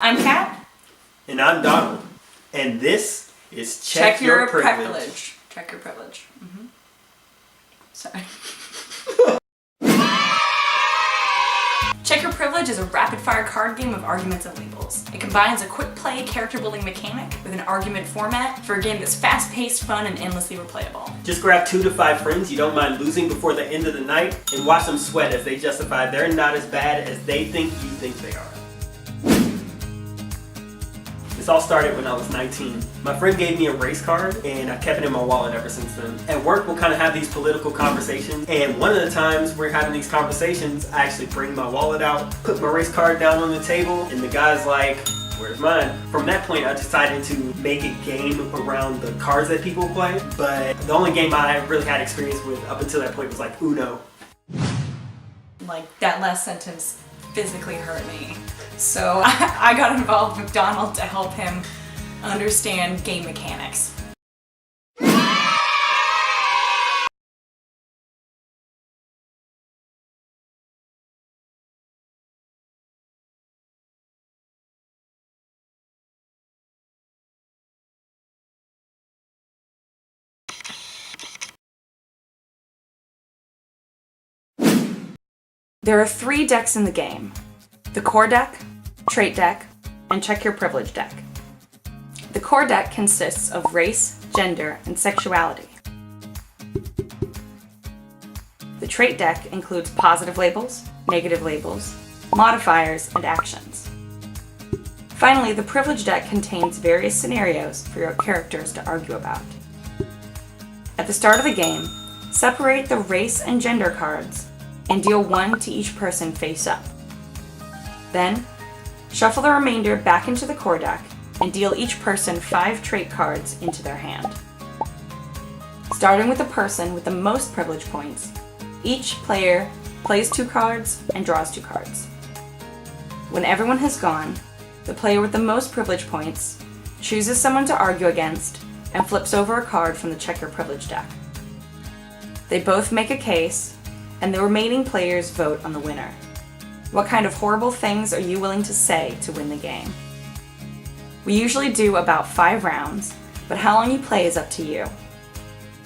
I'm Kat. And I'm Donald. And this is Check Your Privilege. Check your privilege. Mm-hmm. Sorry. Check Your Privilege is a rapid-fire card game of arguments and labels. It combines a quick-play, character-building mechanic with an argument format for a game that's fast-paced, fun, and endlessly replayable. Just grab 2 to 5 friends you don't mind losing before the end of the night and watch them sweat as they justify they're not as bad as they think you think they are. This all started when I was 19. My friend gave me a race card and I kept it in my wallet ever since then. At work we'll kind of have these political conversations, and one of the times we're having these conversations I actually bring my wallet out, put my race card down on the table, and the guy's like, "Where's mine?" From that point I decided to make a game around the cards that people play, but the only game I really had experience with up until that point was like Uno. Like, that last sentence physically hurt me. So I got involved with Donald to help him understand game mechanics. There are 3 decks in the game: the core deck, trait deck, and check your privilege deck. The core deck consists of race, gender, and sexuality. The trait deck includes positive labels, negative labels, modifiers, and actions. Finally, the privilege deck contains various scenarios for your characters to argue about. At the start of the game, separate the race and gender cards and deal 1 to each person face up. Then, shuffle the remainder back into the core deck and deal each person 5 trait cards into their hand. Starting with the person with the most privilege points, each player plays 2 cards and draws 2 cards. When everyone has gone, the player with the most privilege points chooses someone to argue against and flips over a card from the Check Your Privilege deck. They both make a case, and the remaining players vote on the winner. What kind of horrible things are you willing to say to win the game? We usually do about 5 rounds, but how long you play is up to you.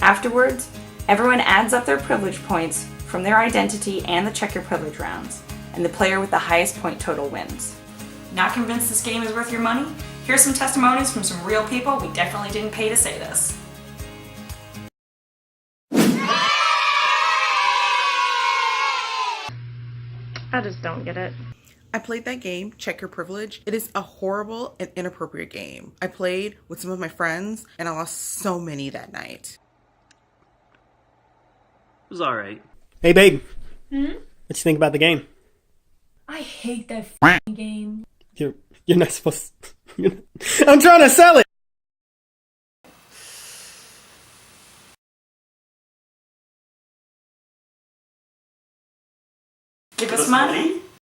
Afterwards, everyone adds up their privilege points from their identity and the Check Your Privilege rounds, and the player with the highest point total wins. Not convinced this game is worth your money? Here's some testimonies from some real people we definitely didn't pay to say this. I just don't get it. I played that game, Check Your Privilege. It is a horrible and inappropriate game. I played with some of my friends and I lost so many that night. It was alright. Hey babe. Hmm? What you think about the game? I hate that f***ing game. You're not supposed to... I'm trying to sell it! Give us money?